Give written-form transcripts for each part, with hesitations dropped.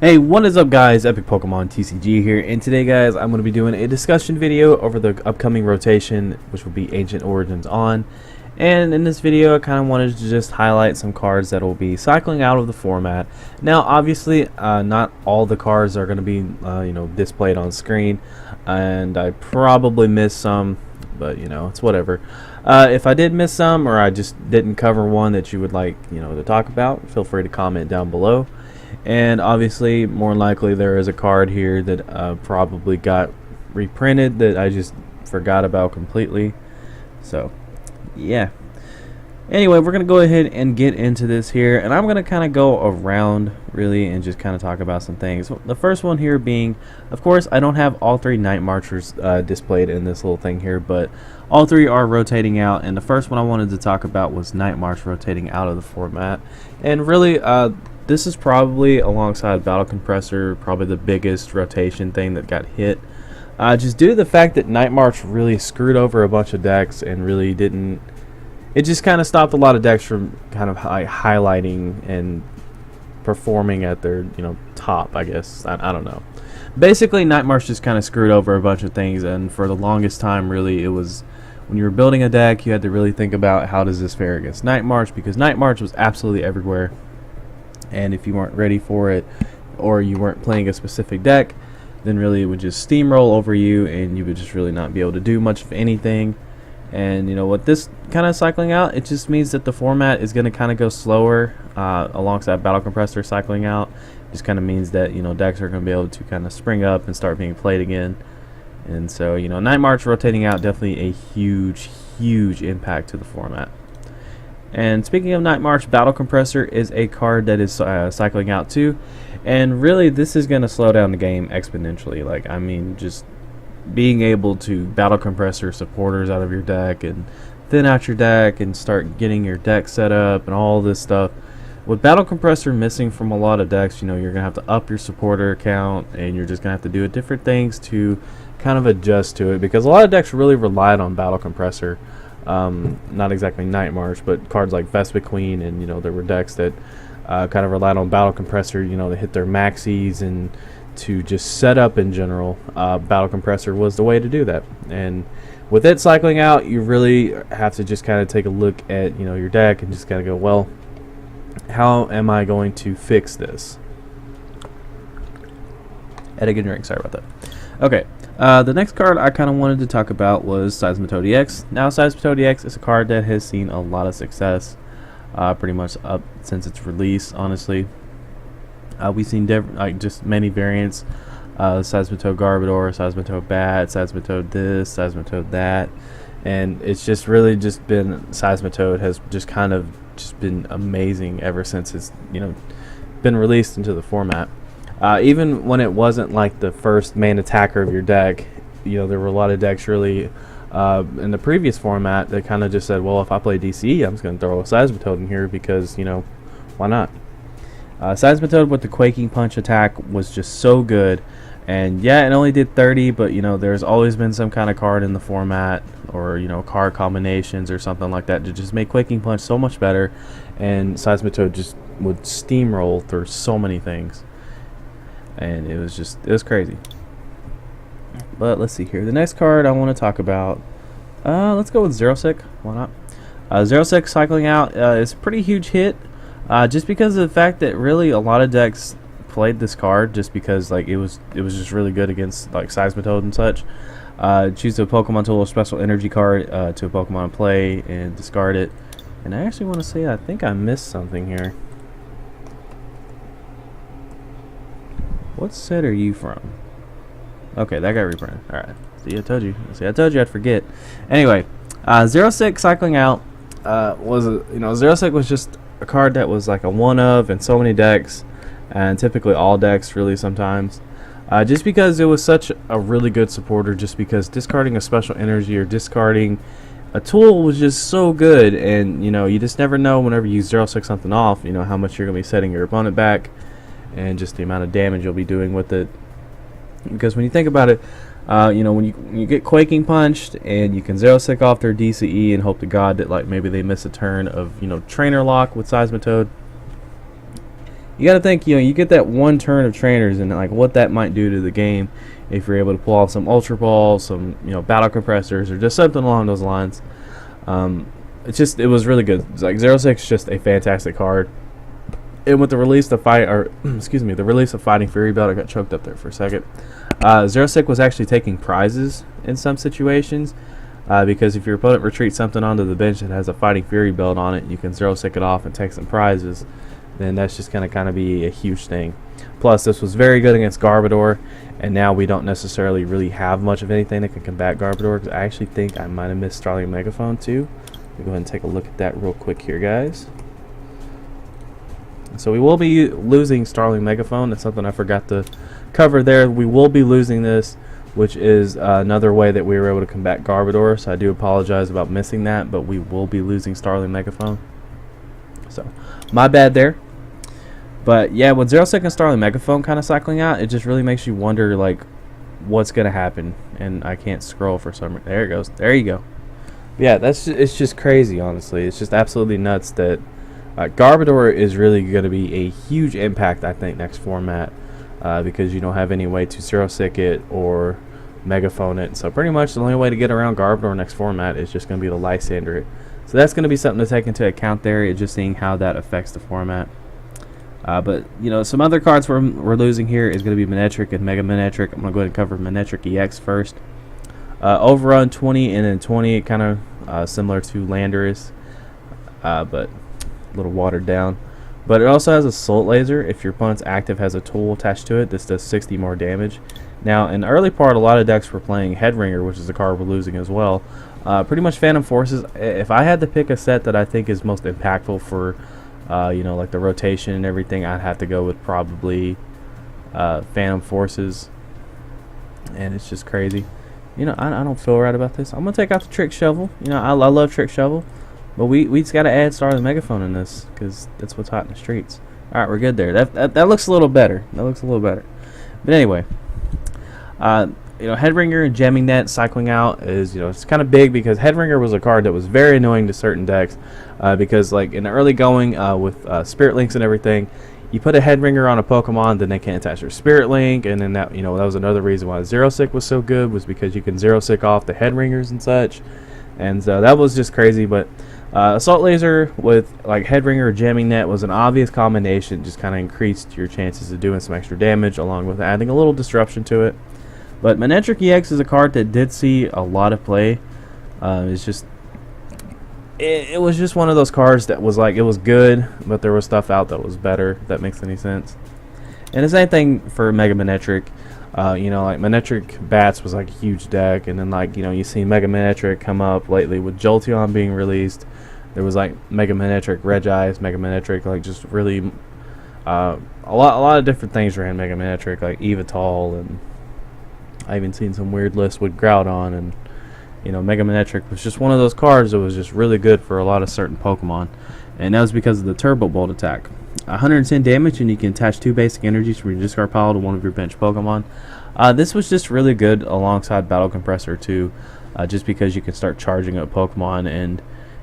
Hey, what is up guys, Epic Pokemon TCG here, and today guys I'm going to be doing a discussion video over the upcoming rotation, which will be Ancient Origins on. And in this video I kind of wanted to just highlight some cards that will be cycling out of the format. Now obviously not all the cards are going to be displayed on screen, and I probably missed some, but it's whatever. If I did miss some, or I just didn't cover one that you would like to talk about, feel free to comment down below. And obviously, more likely, there is a card here that probably got reprinted that I just forgot about completely. So, yeah. Anyway, we're going to go ahead and get into this here. And I'm going to kind of go around, really, and just kind of talk about some things. The first one here being, of course, I don't have all three Night Marchers displayed in this little thing here. But all three are rotating out. And the first one I wanted to talk about was Night March rotating out of the format. And really, this is probably, alongside Battle Compressor, probably the biggest rotation thing that got hit. Just due to the fact that Night March really screwed over a bunch of decks and really didn't... It just kind of stopped a lot of decks from kind of highlighting and performing at their, top, I guess. I don't know. Basically, Night March just kind of screwed over a bunch of things, and for the longest time, really, it was... When you were building a deck, you had to really think about how does this fare against Night March, because Night March was absolutely everywhere. And if you weren't ready for it, or you weren't playing a specific deck, then really it would just steamroll over you, and you would just really not be able to do much of anything. And what this kind of cycling out, it just means that the format is going to kind of go slower, alongside Battle Compressor cycling out. It just kind of means that decks are going to be able to kind of spring up and start being played again. And so Night March rotating out, definitely a huge impact to the format. And speaking of Night March, Battle Compressor is a card that is cycling out too, and really this is going to slow down the game exponentially. Like, I mean, just being able to Battle Compressor supporters out of your deck and thin out your deck and start getting your deck set up and all this stuff. With Battle Compressor missing from a lot of decks, you're going to have to up your supporter count, and you're just going to have to do different things to kind of adjust to it, because a lot of decks really relied on Battle Compressor. Not exactly Night March, but cards like Vespa Queen, and there were decks that kind of relied on Battle Compressor, to hit their maxis and to just set up in general. Battle Compressor was the way to do that, and with it cycling out, you really have to just kind of take a look at your deck and just kind of go, well, how am I going to fix this? Had a good drink, sorry about that. Okay. The next card I kind of wanted to talk about was Seismitoad EX. Now, Seismitoad EX is a card that has seen a lot of success, pretty much up since its release, honestly. We've seen just many variants, Seismitoad Garbodor, Seismitoad Bat, Seismitoad this, Seismitoad that, and it's just really just been, Seismitoad has just kind of just been amazing ever since it's been released into the format. Even when it wasn't like the first main attacker of your deck, there were a lot of decks really in the previous format that kind of just said, well, if I play DCE, I'm just going to throw a Seismitoad in here because, why not? Seismitoad with the Quaking Punch attack was just so good. And yeah, it only did 30, but there's always been some kind of card in the format, or card combinations or something like that to just make Quaking Punch so much better. And Seismitoad just would steamroll through so many things. And it was crazy. But let's see here. The next card I want to talk about, let's go with Xerosic. Why not? Xerosic cycling out is a pretty huge hit, just because of the fact that really a lot of decks played this card just because it was just really good against like Seismitoad and such. Choose a Pokemon tool, a special energy card to a Pokemon in play, and discard it. And I actually want to say I think I missed something here. What set are you from? Okay, that got reprinted. Alright. See, I told you. See, I told you I'd forget. Anyway, Xerosic cycling out Xerosic was just a card that was like a one of in so many decks, and typically all decks really sometimes. Just because it was such a really good supporter, just because discarding a special energy or discarding a tool was just so good, and you just never know whenever you Xerosic something off, how much you're going to be setting your opponent back, and just the amount of damage you'll be doing with it. Because when you think about it, when you get Quaking Punched and you can Xerosic off their DCE and hope to God that maybe they miss a turn of Trainer Lock with Seismitoad, you got to think, you get that one turn of trainers and like what that might do to the game if you're able to pull off some ultra balls, some battle compressors, or just something along those lines. It was really good. It's like 06 is just a fantastic card. And with the release of the release of Fighting Fury Belt, I got choked up there for a second. 06 was actually taking prizes in some situations, because if your opponent retreats something onto the bench that has a Fighting Fury Belt on it, you can 06 it off and take some prizes. Then that's just going to kind of be a huge thing. Plus, this was very good against Garbodor, and now we don't necessarily really have much of anything that can combat Garbodor, because I actually think I might have missed Starling Megaphone too. Let me go ahead and take a look at that real quick here, guys. So we will be losing Starling Megaphone. That's something I forgot to cover there. We will be losing this, which is another way that we were able to combat Garbodor. So I do apologize about missing that, but we will be losing Starling Megaphone. So my bad there. But yeah, with 06 and Starling Megaphone kind of cycling out, it just really makes you wonder like what's gonna happen. And I can't scroll for some reason. There it goes. There you go. Yeah, it's just crazy, honestly. It's just absolutely nuts that Garbodor is really going to be a huge impact, I think, next format, because you don't have any way to 06 it or Megaphone it. So pretty much the only way to get around Garbodor next format is just going to be to Lysander it. So that's going to be something to take into account there, just seeing how that affects the format. But some other cards we're losing here is going to be Manectric and Mega Manectric. I'm going to go ahead and cover Manectric EX first. Overrun 20 and then 20, kind of similar to Landorus, but a little watered down. But it also has a Assault Laser. If your opponent's active has a tool attached to it, this does 60 more damage. Now, in the early part, a lot of decks were playing Headringer, which is the card we're losing as well. Pretty much Phantom Forces. If I had to pick a set that I think is most impactful for, like the rotation and everything, I'd have to go with probably Phantom Forces. And it's just crazy. I don't feel right about this. I'm going to take out the Trick Shovel. I love Trick Shovel. But we just got to add Starling Megaphone in this, because that's what's hot in the streets. All right, we're good there. That looks a little better. That looks a little better. But anyway, Headringer and Gemming Net cycling out is, it's kind of big, because Headringer was a card that was very annoying to certain decks, because like in the early going with Spirit Links and everything, you put a Headringer on a Pokemon, then they can't attach their Spirit Link, and then that was another reason why Zero-Sick was so good, was because you can Zero-Sick off the Headringers and such, and so that was just crazy. But Assault Laser with like Headringer or Gemming Net was an obvious combination. Just kind of increased your chances of doing some extra damage, along with adding a little disruption to it. But Manectric EX is a card that did see a lot of play. It was just one of those cards that was like, it was good, but there was stuff out that was better, if that makes any sense. And the same thing for Mega Manectric. Like Manectric Bats was like a huge deck, and then like you see Mega Manectric come up lately with Jolteon being released. There was like Mega Manectric Regice, Mega Manectric, like just really a lot of different things ran Mega Manectric, like Evital, and I even seen some weird lists with Groudon, and Mega Manectric was just one of those cards that was just really good for a lot of certain Pokemon, and that was because of the Turbo Bolt attack. 110 damage, and you can attach 2 basic energies from your discard pile to one of your bench Pokemon. This was just really good alongside Battle Compressor too, just because you can start charging up Pokemon, and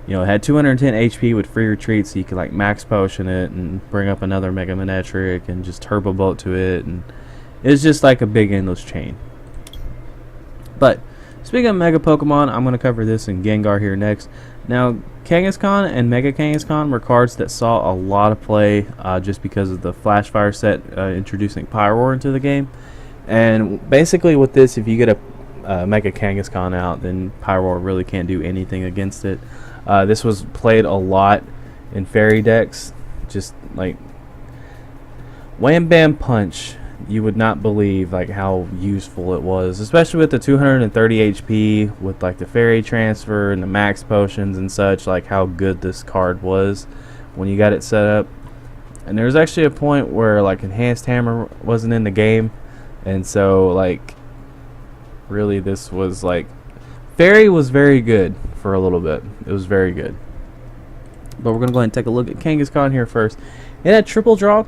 it had 210 HP with free retreat, so you could like max potion it and bring up another Mega Manectric and just Turbo Bolt to it, and it's just like a big endless chain. But speaking of Mega Pokemon, I'm going to cover this in Gengar here next. Now, Kangaskhan and Mega Kangaskhan were cards that saw a lot of play just because of the Flash Fire set introducing Pyroar into the game. And basically with this, if you get a Mega Kangaskhan out, then Pyroar really can't do anything against it. This was played a lot in Fairy decks. Just like Wham Bam Punch. You would not believe like how useful it was, especially with the 230 HP, with like the Fairy Transfer and the Max Potions and such, like how good this card was when you got it set up. And there was actually a point where like Enhanced Hammer wasn't in the game, and so like really this was like Fairy was very good for a little bit. It was very good. But we're going to go ahead and take a look at Kangaskhan here first. It had triple draw,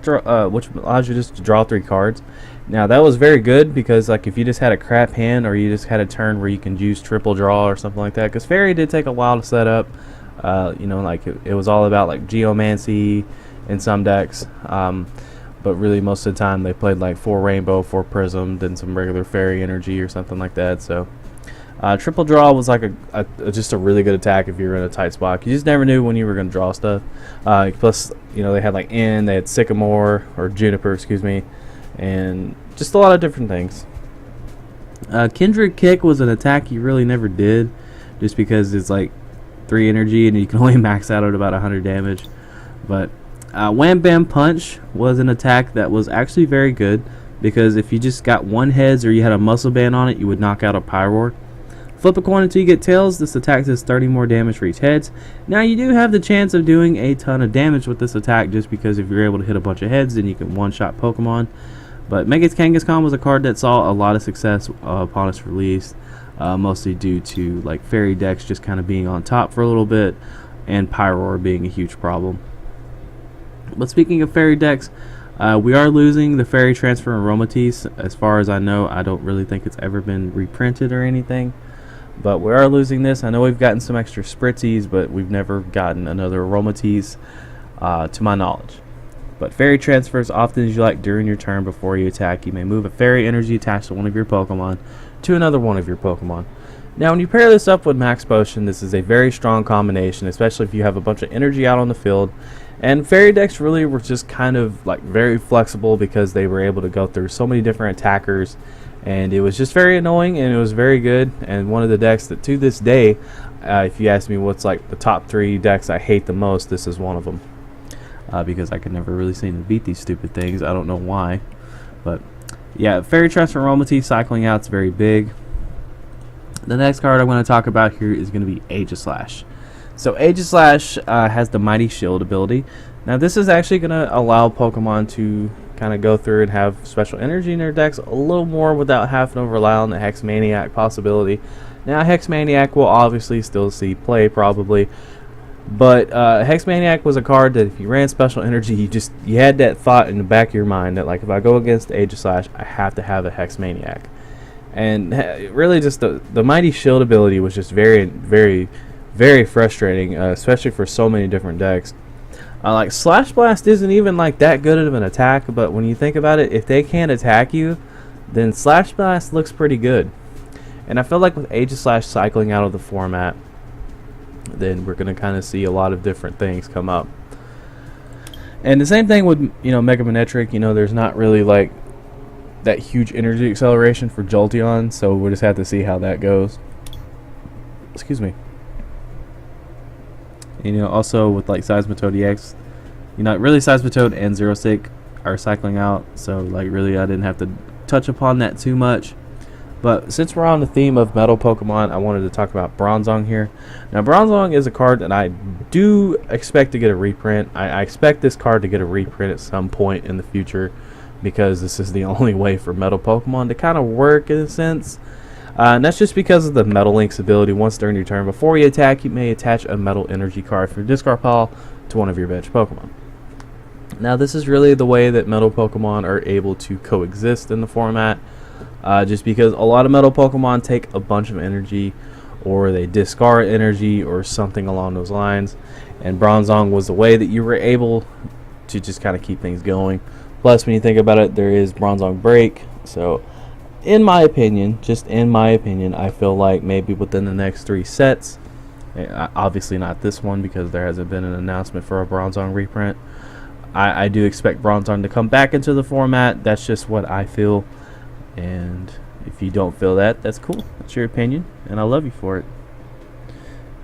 which allows you just to draw 3 cards. Now that was very good, because like if you just had a crap hand, or you just had a turn where you can use triple draw or something like that, because Fairy did take a while to set up. Like it was all about like Geomancy in some decks. but really most of the time they played like 4 rainbow, 4 prism, then some regular fairy energy or something like that. So triple draw was like just a really good attack if you were in a tight spot. You just never knew when you were going to draw stuff. Plus, you know, they had like they had sycamore or juniper, excuse me, and just a lot of different things. Kindred Kick was an attack you really never did, just because it's like 3 energy and you can only max out at about 100 damage. But Wham Bam Punch was an attack that was actually very good, because if you just got 1 heads or you had a muscle band on it, you would knock out a Pyroar. Flip a coin until you get tails. This attack does 30 more damage for each heads. Now you do have the chance of doing a ton of damage with this attack, just because if you're able to hit a bunch of heads, then you can one-shot Pokemon. But Mega's Kangaskhan was a card that saw a lot of success upon its release, mostly due to like Fairy decks just kind of being on top for a little bit, and Pyroar being a huge problem. But speaking of Fairy decks, we are losing the Fairy Transfer Aromatisse. As far as I know, I don't really think it's ever been reprinted or anything. But we are losing this. I know we've gotten some extra Spritzies, but we've never gotten another Aromatisse to my knowledge. But Fairy Transfer as often as you like during your turn before you attack. You may move a Fairy energy attached to one of your Pokemon to another one of your Pokemon. Now when you pair this up with Max Potion, this is a very strong combination, especially if you have a bunch of energy out on the field. And Fairy decks really were just kind of like very flexible, because they were able to go through so many different attackers. And it was just very annoying, and it was very good. And one of the decks that to this day, if you ask me what's like the top 3 decks I hate the most, this is one of them. Because I could never really seem to beat these stupid things. I don't know why. But yeah, Fairy Transfer Aromatisse cycling out is very big. The next card I'm going to talk about here is going to be Aegislash. So Aegislash has the Mighty Shield ability. Now this is actually going to allow Pokemon to kind of go through and have special energy in their decks a little more without having to rely on the Hex Maniac possibility. Now Hex Maniac will obviously still see play probably, but Hex Maniac was a card that if you ran special energy, you had that thought in the back of your mind that like, if I go against Aegislash, I have to have a Hex Maniac. And really just the Mighty Shield ability was just very, very, very frustrating, especially for so many different decks. Like Slash Blast isn't even like that good of an attack, but when you think about it, if they can't attack you, then Slash Blast looks pretty good. And I feel like with Aegislash cycling out of the format, then we're going to kind of see a lot of different things come up. And the same thing with, you know, Mega Manectric. You know, there's not really like that huge energy acceleration for Jolteon, so we'll just have to see how that goes. Excuse me. And, you know, also with like Seismitoad EX, you know, really Seismitoad and Xerosic are cycling out, so like really I didn't have to touch upon that too much. But since we're on the theme of metal Pokemon, I wanted to talk about Bronzong here. Now Bronzong is a card that I do expect to get a reprint. I expect this card to get a reprint at some point in the future, because this is the only way for metal Pokemon to kind of work in a sense. And that's just because of the Metal Link's ability. Once during your turn, before you attack, you may attach a Metal Energy card from your discard pile to one of your bench Pokemon. Now this is really the way that metal Pokemon are able to coexist in the format, just because a lot of metal Pokemon take a bunch of energy, or they discard energy, or something along those lines. And Bronzong was the way that you were able to just kind of keep things going. Plus, when you think about it, there is Bronzong Break. So in my opinion, just in my opinion, I feel like maybe within the next 3 sets, obviously not this one because there hasn't been an announcement for a Bronzong reprint, I do expect Bronzong to come back into the format. That's just what I feel, and if you don't feel that, that's cool. That's your opinion, and I love you for it.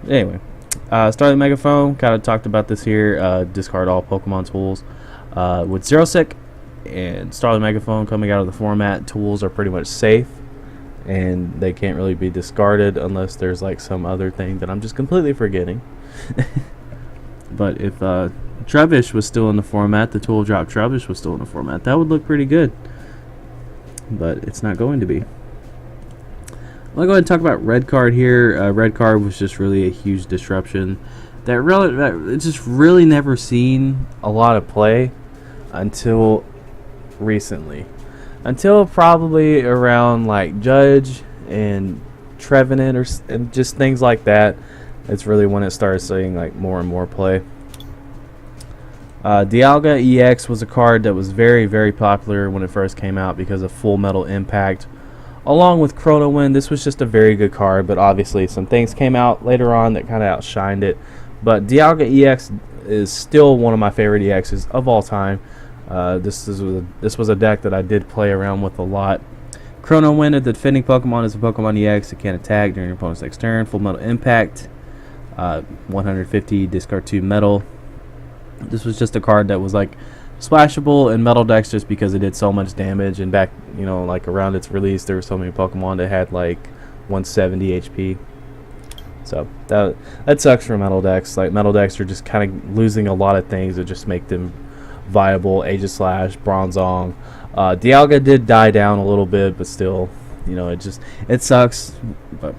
Anyway, Starling Megaphone, kind of talked about this here. Discard all Pokemon tools. With Xerosic and Starling Megaphone coming out of the format, tools are pretty much safe, and they can't really be discarded unless there's like some other thing that I'm just completely forgetting. But if Trubbish was still in the format, the tool drop Trubbish was still in the format, that would look pretty good. But it's not going to be. I'm going to go ahead and talk about Red Card here. Red Card was just really a huge disruption that just really never seen a lot of play until recently. Until probably around like Judge and Trevenant and just things like that. It's really when it started seeing like more and more play. Dialga EX was a card that was very, very popular when it first came out because of Full Metal Impact. Along with Chrono Wind, this was just a very good card, but obviously some things came out later on that kind of outshined it. But Dialga EX is still one of my favorite EXs of all time. This was a deck that I did play around with a lot. Chrono Wind, the defending Pokemon, is a Pokemon EX. It can attack during your opponent's next turn. Full Metal Impact, 150, discard 2 metal. This was just a card that was like splashable in metal decks just because it did so much damage. And back, like around its release, there were so many Pokemon that had like 170 HP. So that sucks for metal decks. Like, metal decks are just kind of losing a lot of things that just make them viable. Aegislash, Bronzong. Dialga did die down a little bit, but still, it sucks. But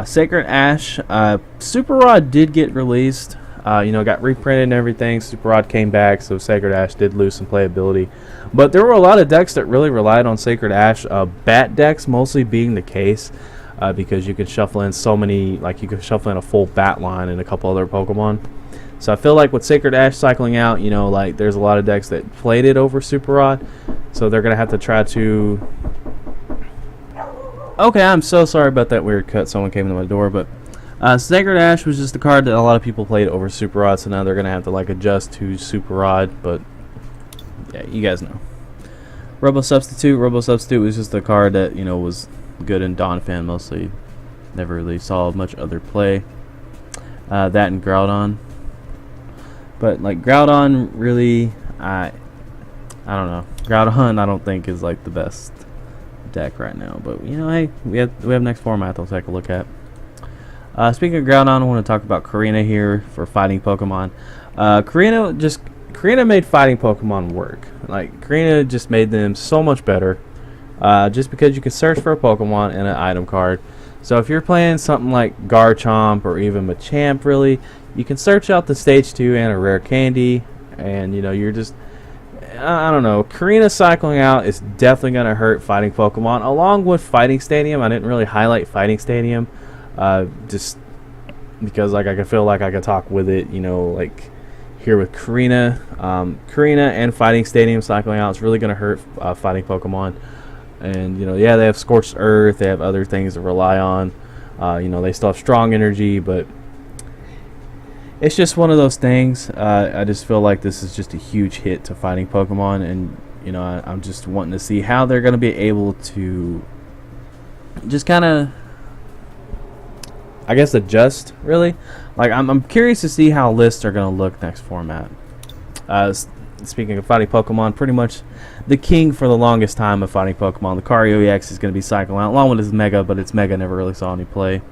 Sacred Ash, Super Rod did get released. Got reprinted and everything. Super Rod came back, so Sacred Ash did lose some playability. But there were a lot of decks that really relied on Sacred Ash. Bat decks mostly being the case, because you could shuffle in so many, like you could shuffle in a full Bat line and a couple other Pokemon. So I feel like with Sacred Ash cycling out, like there's a lot of decks that played it over Super Rod. So they're going to have to try to... Okay, I'm so sorry about that weird cut. Someone came into my door, but... Sacred Ash was just a card that a lot of people played over Super Rod, so now they're going to have to like adjust to Super Rod, but yeah, you guys know. Robo Substitute was just a card that, was good in Donphan mostly. Never really saw much other play. That and Groudon. But like Groudon really, I don't know. Groudon I don't think is like the best deck right now, but hey, we have next format I'll take a look at. Speaking of Groudon, I want to talk about Karina here for fighting Pokemon. Karina made fighting Pokemon work. Like, Karina just made them so much better. Just because you can search for a Pokemon in an item card. So if you're playing something like Garchomp or even Machamp, really, you can search out the Stage 2 and a Rare Candy, and you're just... I don't know. Karina cycling out is definitely going to hurt fighting Pokemon. Along with Fighting Stadium, I didn't really highlight Fighting Stadium. Just because like I feel like I could talk with it, like here with Karina. Karina and Fighting Stadium cycling out, it's really going to hurt fighting Pokemon. And yeah, they have Scorched Earth, they have other things to rely on. They still have Strong Energy, but it's just one of those things. I just feel like this is just a huge hit to fighting Pokemon, and I'm just wanting to see how they're going to be able to just kind of, I guess, adjust, really. Like, I'm curious to see how lists are going to look next format. Speaking of fighting Pokemon, pretty much the king for the longest time of fighting Pokemon, Lucario EX is going to be cycling out, along with its Mega, but its Mega never really saw any play.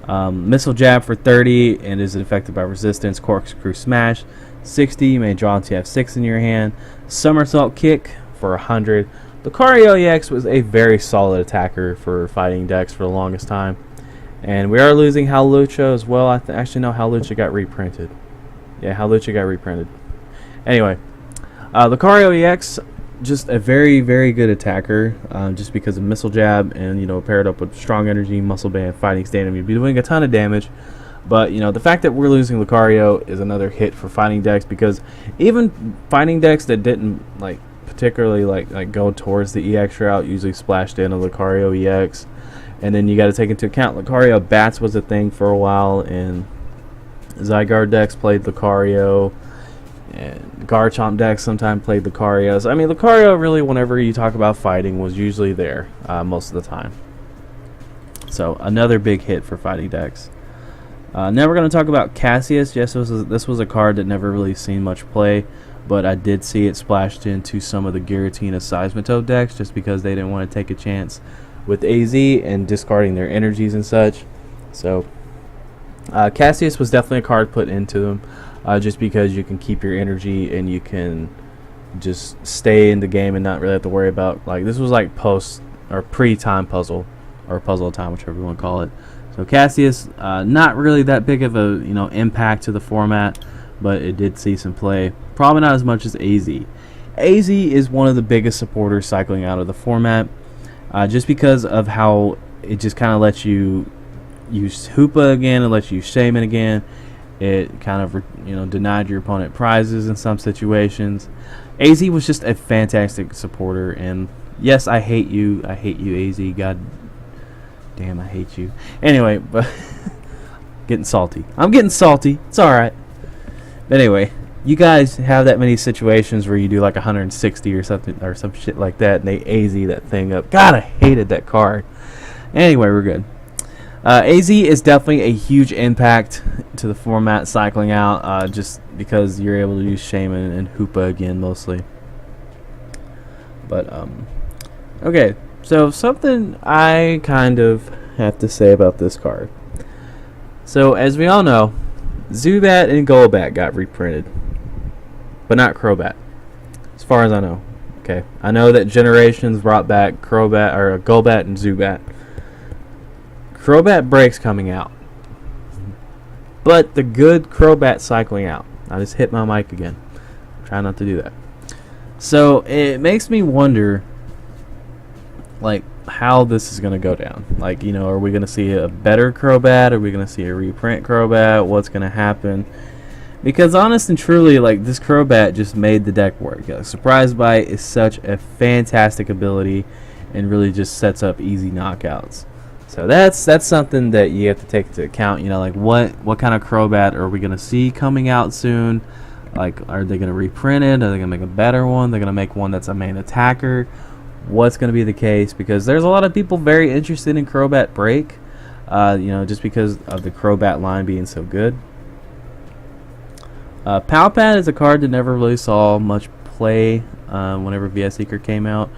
Missile Jab for 30 and is affected by Resistance. Corkscrew Smash, 60, you may draw until you have 6 in your hand. Somersault Kick for 100. Lucario EX was a very solid attacker for fighting decks for the longest time. And we are losing Hawlucha as well. Actually, no, Hawlucha got reprinted. Yeah, Hawlucha got reprinted. Anyway, Lucario EX, just a very, very good attacker. Just because of Missile Jab and, paired up with Strong Energy, Muscle Band, Fighting Stadium, you'd be doing a ton of damage. But, the fact that we're losing Lucario is another hit for fighting decks, because even fighting decks that didn't, like, particularly, like go towards the EX route usually splashed in a Lucario EX. And then you got to take into account Lucario Bats was a thing for a while, and Zygarde decks played Lucario, and Garchomp decks sometimes played Lucario. So, I mean, Lucario really, whenever you talk about fighting, was usually there most of the time. So, another big hit for fighting decks. Now we're going to talk about Cassius. Yes, this was a card that never really seen much play, but I did see it splashed into some of the Giratina Seismitoad decks just because they didn't want to take a chance with AZ and discarding their energies and such. So Cassius was definitely a card put into them, just because you can keep your energy and you can just stay in the game and not really have to worry about, like, this was like post or pre-time puzzle or puzzle time, whichever you want to call it. So Cassius, not really that big of a impact to the format, but it did see some play. Probably not as much as AZ. AZ is one of the biggest supporters cycling out of the format. Just because of how it just kind of lets you use Hoopa again and lets you use Shaman again. It kind of, denied your opponent prizes in some situations. AZ was just a fantastic supporter, and yes, I hate you. I hate you, AZ. God damn, I hate you. Anyway, but getting salty. I'm getting salty. It's alright. But anyway, you guys have that many situations where you do like 160 or something, or some shit like that, and they AZ that thing up. God, I hated that card. Anyway, we're good. AZ is definitely a huge impact to the format cycling out, just because you're able to use Shaman and Hoopa again mostly. But okay, so something I kind of have to say about this card. So as we all know, Zubat and Golbat got reprinted, but not Crobat, as far as I know. Okay, I know that Generations brought back Crobat or Golbat and Zubat. Crobat Break's coming out, but the good Crobat cycling out. I just hit my mic again. Try not to do that. So it makes me wonder, like, how this is going to go down. Like, are we going to see a better Crobat? Are we going to see a reprint Crobat? What's going to happen? Because honest and truly, like, this Crobat just made the deck work. Surprise Bite is such a fantastic ability and really just sets up easy knockouts. So that's something that you have to take into account. Like what kind of Crobat are we going to see coming out soon? Like, are they going to reprint it? Are they going to make a better one? They're going to make one that's a main attacker? What's going to be the case? Because there's a lot of people very interested in Crobat Break, just because of the Crobat line being so good. Palpad is a card that never really saw much play whenever VS Seeker came out.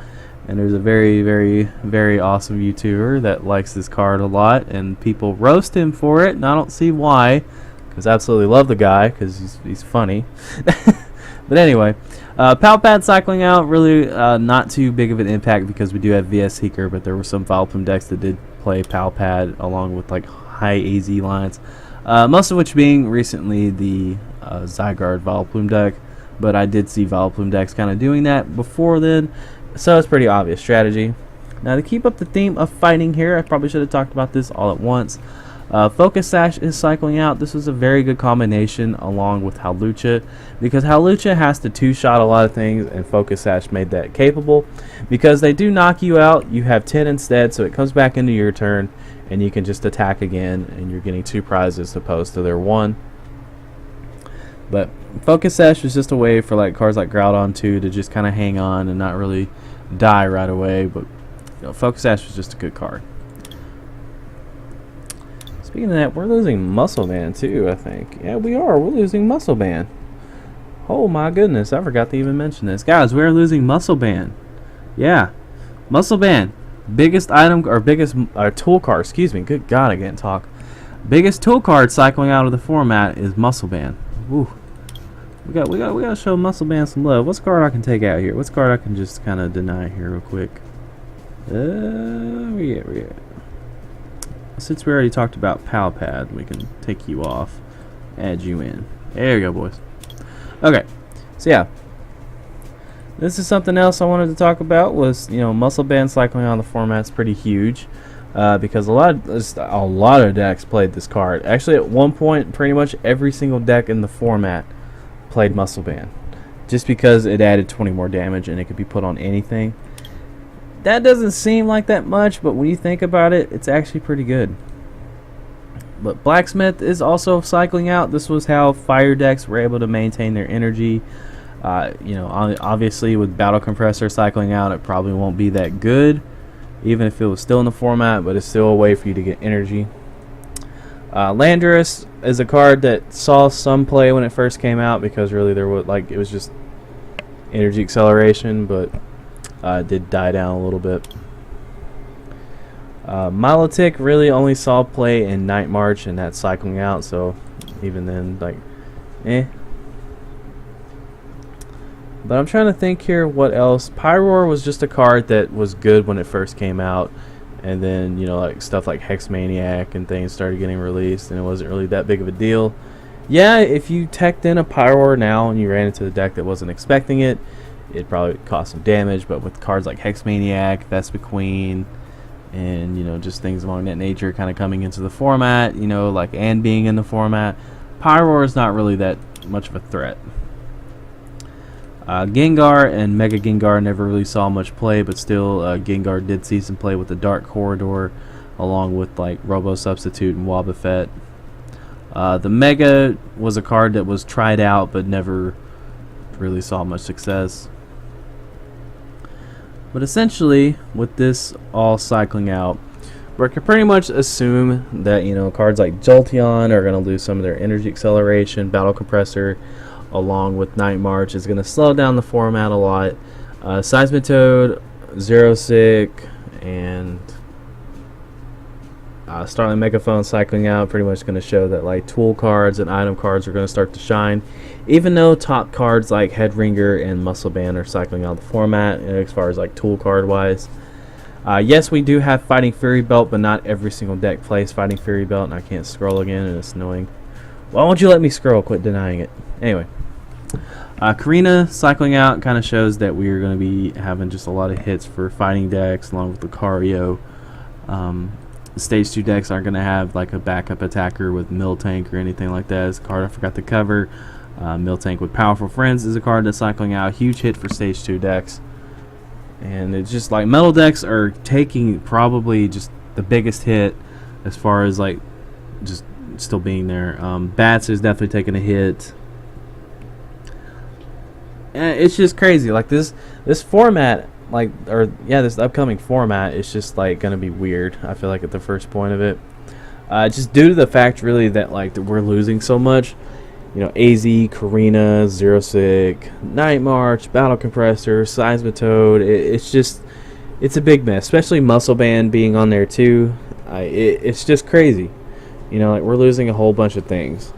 And there's a very, very, very awesome YouTuber that likes this card a lot, and people roast him for it, and I don't see why, because I absolutely love the guy, because he's funny. But anyway, Palpad cycling out, really not too big of an impact, because we do have VS Seeker, but there were some Vileplume decks that did play Palpad, along with like high AZ lines, most of which being recently the Zygarde Vileplume deck, but I did see Vileplume decks kind of doing that before then. So it's pretty obvious strategy. Now to keep up the theme of fighting here, I probably should have talked about this all at once. Focus Sash is cycling out. This was a very good combination along with Hawlucha, because Hawlucha has to two-shot a lot of things, and Focus Sash made that capable. Because they do knock you out, you have 10 instead, so it comes back into your turn, and you can just attack again, and you're getting 2 prizes as opposed to their 1. But Focus Sash was just a way for like cards like Groudon 2 to just kind of hang on and not really die right away. But Focus Sash was just a good card. Speaking of that, we're losing Muscle Band too, I think. Yeah, we are. We're losing Muscle Band. Oh my goodness, I forgot to even mention this. Guys, we're losing Muscle Band. Yeah, Muscle Band. Biggest item, or biggest tool card, excuse me. Good God, I can't talk. Biggest tool card cycling out of the format is Muscle Band. Woo. We gotta show Muscle Band some love. What's card I can take out here? What's card I can just kind of deny here real quick? Where you at? Since we already talked about Palpad, we can take you off, add you in. There you go, boys. Okay, so yeah, this is something else I wanted to talk about. Was Muscle Band cycling on the format's pretty huge. Because a lot of decks played this card. Actually, at one point, pretty much every single deck in the format played Muscle Band, just because it added 20 more damage and it could be put on anything. That doesn't seem like that much, but when you think about it, it's actually pretty good. But Blacksmith is also cycling out. This was how fire decks were able to maintain their energy. Obviously with Battle Compressor cycling out, it probably won't be that good, even if it was still in the format, but it's still a way for you to get energy. Landorus is a card that saw some play when it first came out, because really it was just energy acceleration, but it did die down a little bit. Milotic really only saw play in Night March, and that's cycling out, so even then, But I'm trying to think here what else. Pyroar was just a card that was good when it first came out, and then like stuff like Hex Maniac and things started getting released, and it wasn't really that big of a deal. Yeah, if you teched in a Pyroar now and you ran into the deck that wasn't expecting it, it'd probably cause some damage. But with cards like Hex Maniac, Vespa Queen, and just things along that nature kind of coming into the format, and being in the format, Pyroar is not really that much of a threat. Gengar and Mega Gengar never really saw much play, but still Gengar did see some play with the Dark Corridor, along with like Robo Substitute and Wobbuffet. The Mega was a card that was tried out but never really saw much success. But essentially, with this all cycling out, we can pretty much assume that, you know, cards like Jolteon are going to lose some of their energy acceleration. Battle Compressor, along with Night March, is going to slow down the format a lot. Seismitoad, Xerosic, and Starling Megaphone cycling out, pretty much going to show that like tool cards and item cards are going to start to shine, even though top cards like Headringer and Muscle Band are cycling out of the format as far as like tool card wise. Yes, we do have Fighting Fury Belt, but not every single deck plays Fighting Fury Belt, and I can't scroll again, and it's annoying. Why won't you let me scroll? Quit denying it. Anyway, Karina cycling out kind of shows that we are going to be having just a lot of hits for fighting decks, along with Lucario. Stage 2 decks aren't going to have like a backup attacker with Miltank or anything like that. It's a card I forgot to cover. Miltank with Powerful Friends is a card that's cycling out. Huge hit for Stage 2 decks. And it's just like metal decks are taking probably just the biggest hit as far as like just still being there. Bats is definitely taking a hit. And it's just crazy. Like this format, like, or yeah, this upcoming format is just like gonna be weird. I feel like at the first point of it, just due to the fact really that like that we're losing so much. You know, AZ, Karina, Xerosic, Night March, Battle Compressor, Seismitoad. It's a big mess, especially Muscle Band being on there too. It's just crazy. You know, like we're losing a whole bunch of things.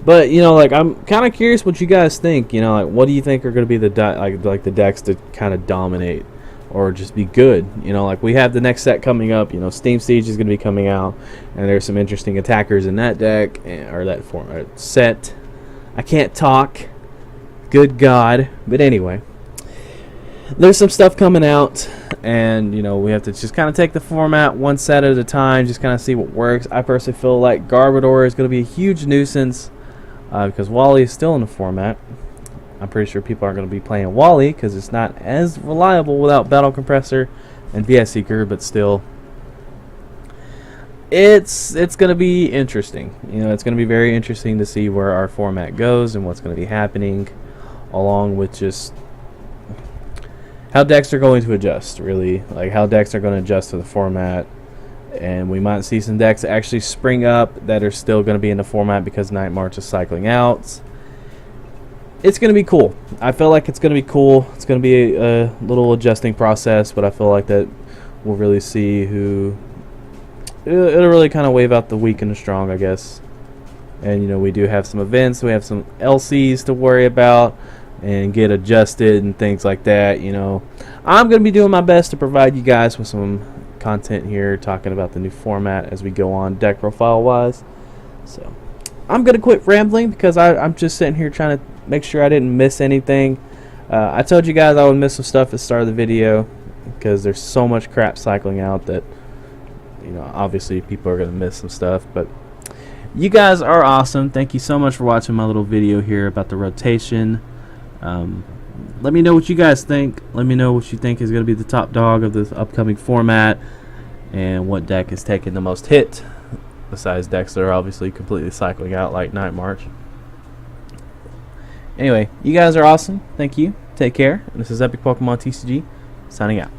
But you know, like I'm kind of curious what you guys think. You know, like what do you think are going to be the like the decks to kind of dominate or just be good? You know, like we have the next set coming up. You know, Steam Siege is going to be coming out, and there's some interesting attackers in that deck or that format set. I can't talk. Good God. But anyway, there's some stuff coming out, and you know we have to just kind of take the format one set at a time, just kind of see what works. I personally feel like Garbodor is going to be a huge nuisance. Because Wally is still in the format. I'm pretty sure people aren't going to be playing Wally because it's not as reliable without Battle Compressor and VS Seeker, but still, it's going to be interesting. You know, it's going to be very interesting to see where our format goes and what's going to be happening, along with just how decks are going to adjust. Really, like how decks are going to adjust to the format. And we might see some decks actually spring up that are still going to be in the format because Night March is cycling out. It's going to be cool. I feel like it's going to be cool. It's going to be a little adjusting process, but I feel like that we'll really see who... It'll really kind of wave out the weak and the strong, I guess. And, you know, we do have some events. We have some LCs to worry about and get adjusted and things like that, you know. I'm going to be doing my best to provide you guys with some content here talking about the new format as we go on deck profile wise. So I'm gonna quit rambling because I'm just sitting here trying to make sure I didn't miss anything. I told you guys I would miss some stuff at the start of the video because there's so much crap cycling out that, you know, obviously people are gonna miss some stuff. But you guys are awesome. Thank you so much for watching my little video here about the rotation. Let me know what you guys think. Let me know what you think is going to be the top dog of this upcoming format and what deck is taking the most hit besides decks that are obviously completely cycling out like Night March. Anyway, you guys are awesome. Thank you. Take care. This is Epic Pokemon TCG signing out.